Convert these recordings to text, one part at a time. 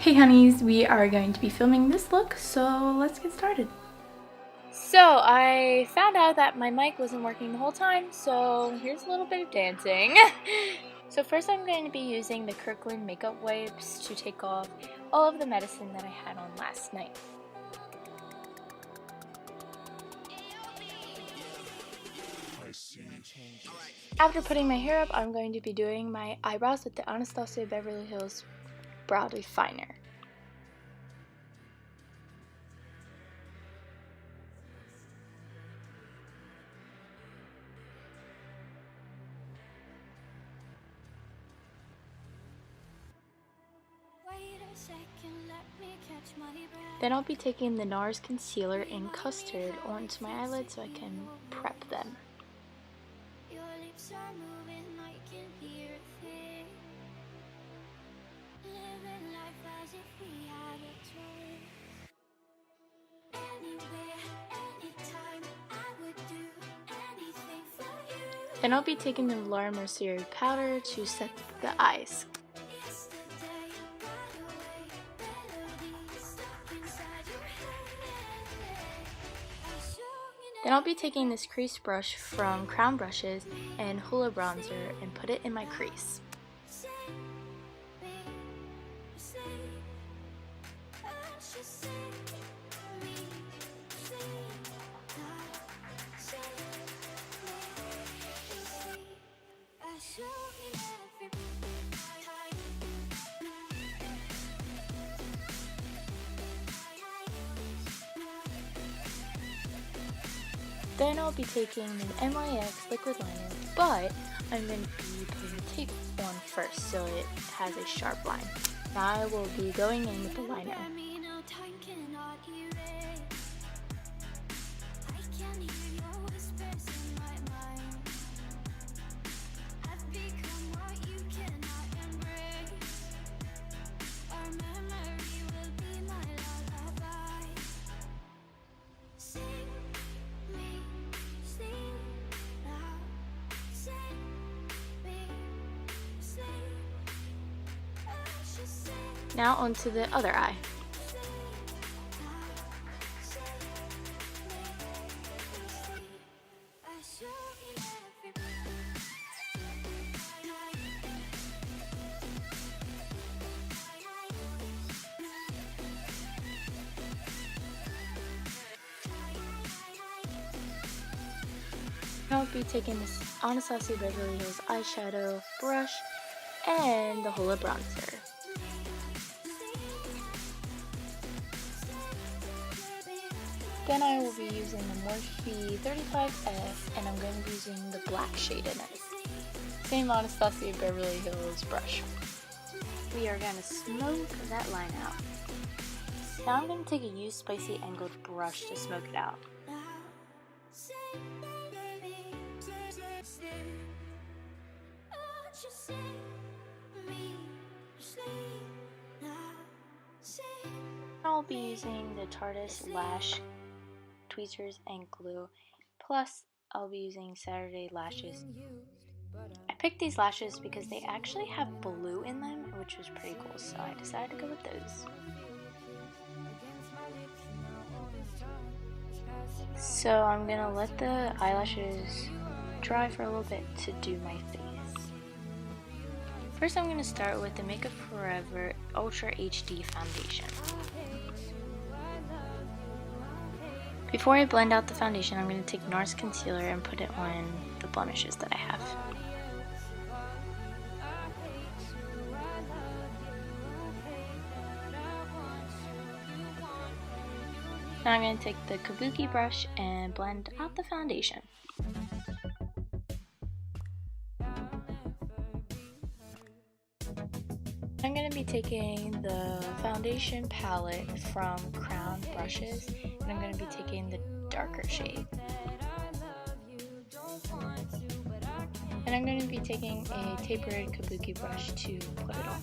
Hey honeys, we are going to be filming this look, so let's get started. So I found out that my mic wasn't working the whole time, so here's a little bit of dancing. So first I'm going to be using the Kirkland makeup wipes to take off all of the medicine that I had on last night. After putting my hair up, I'm going to be doing my eyebrows with the Anastasia Beverly Hills Brow Definer. Then I'll be taking the NARS concealer in Custard onto my eyelids so I can prep them. Then I'll be taking the Laura Mercier powder to set the eyes. Then I'll be taking this crease brush from Crown Brushes and Hoola Bronzer and put it in my crease. Then I'll be taking the NYX liquid liner, but I'm going to be putting tape on first so it has a sharp line. Now I will be going in with the liner. Now onto the other eye. I'll be taking this Anastasia Beverly Hills eyeshadow brush and the Hoola Bronzer. Then I will be using the Morphe 35F and I'm going to be using the black shade in it. Same Anastasia Beverly Hills brush. We are going to smoke that line out. Now I'm going to take a used spicy angled brush to smoke it out. I'll be using the Tarte lash tweezers and glue, plus I'll be using Saturday lashes. I picked these lashes because they actually have blue in them, which was pretty cool, so I decided to go with those. So I'm gonna let the eyelashes dry for a little bit to do my face. First I'm gonna start with the Makeup Forever Ultra HD Foundation. Before I blend out the foundation, I'm going to take NARS concealer and put it on the blemishes that I have. Now I'm going to take the Kabuki brush and blend out the foundation. I'm going to be taking the foundation palette from Crown Brushes and I'm going to be taking the darker shade. And I'm going to be taking a tapered Kabuki brush to put it on.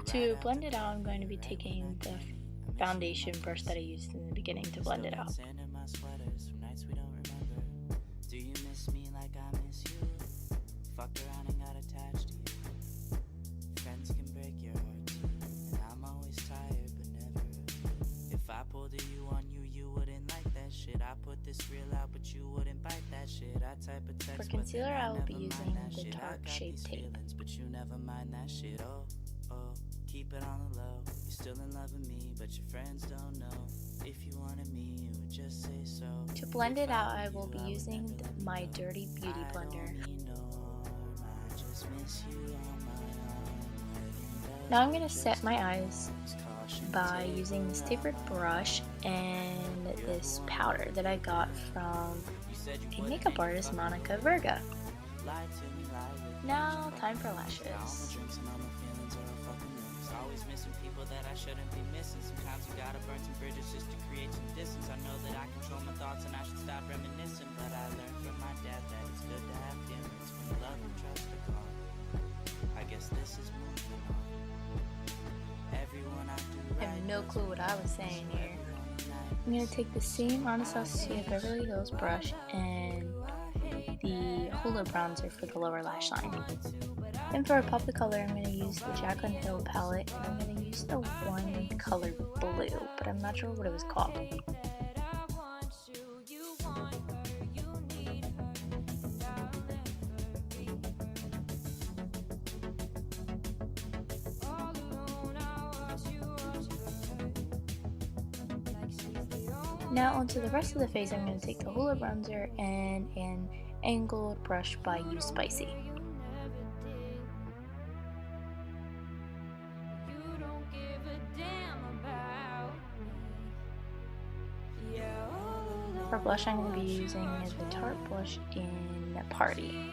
To blend it out, I'm going to be taking the foundation brush that I used in the beginning to blend it out. Do you miss me like I miss you? Fucked around and got attached to you. Friends can break your heart too, and I'm always tired but never. If I pulled a you on you, you wouldn't like that shit. I put this real out, but you wouldn't bite that shit. I type a text, For concealer, but then I will be never using mind that the shit. I Tarte got Shape these Tape. feelings, but you never mind that shit. Oh, oh, keep it on the low. You're still in love with me, but your friends don't know. If you wanted me, you would just say so. To blend it out, I will be using my Dirty Beauty blender. Now I'm going to set my eyes by using this tapered brush and this powder that I got from a makeup artist, Monica Verga. Now, time for lashes. Always missing people that I shouldn't be missing. Sometimes you gotta burn some bridges just to create some distance. I know that I control my thoughts and I should stop reminiscing, but I learned from my dad that it's good to have feelings when love and trust are gone. I guess this is moving on. Everyone I do I have no clue what I was saying here. I'm going to take the same Anastasia Beverly Hills brush and the Hoola bronzer for the lower lash line. Then for a pop of color, I'm going to use the Jaclyn Hill palette, and I'm going to use the one color blue, but I'm not sure what it was called. Now onto the rest of the face, I'm going to take the Hoola bronzer and an angled brush by You Spicy. For blush, I'm going to be using the Tarte blush in Party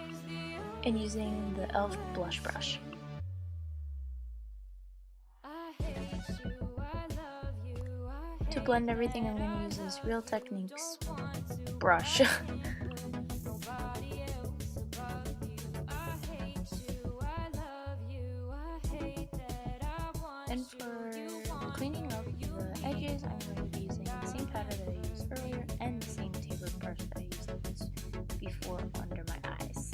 and using the e.l.f. blush brush. To blend everything, I'm going to use this Real Techniques brush. And for cleaning up the edges, I'm going to be using the same powder that I used earlier and the same tapered brush that I used before under my eyes.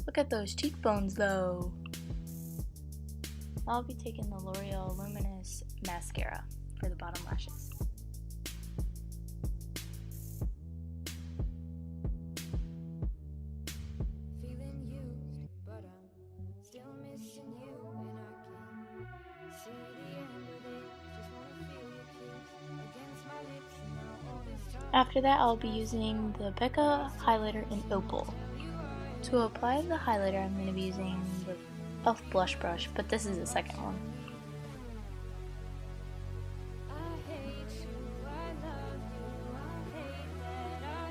Look at those cheekbones though. I'll be taking the L'Oreal Luminous Mascara for the bottom lashes. After that, I'll be using the Becca highlighter in Opal. To apply the highlighter, I'm going to be using the e.l.f. blush brush, but this is the second one.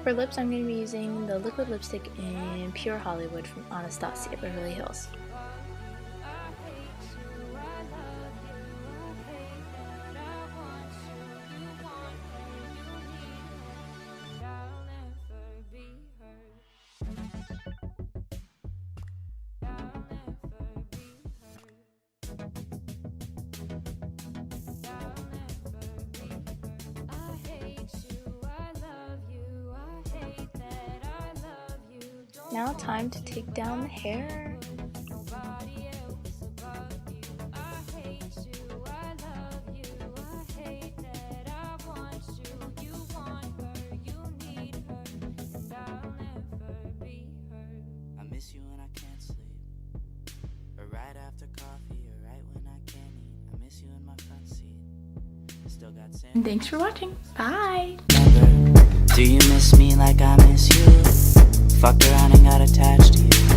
For lips, I'm going to be using the liquid lipstick in Pure Hollywood from Anastasia Beverly Hills. Now time to take down the hair. I miss you when I can't sleep, or right after coffee, or right when I can't eat. I miss you in my front seat. Still got sand. And thanks for watching. Bye! Do you miss me like I miss you? Fucked around and got attached to you.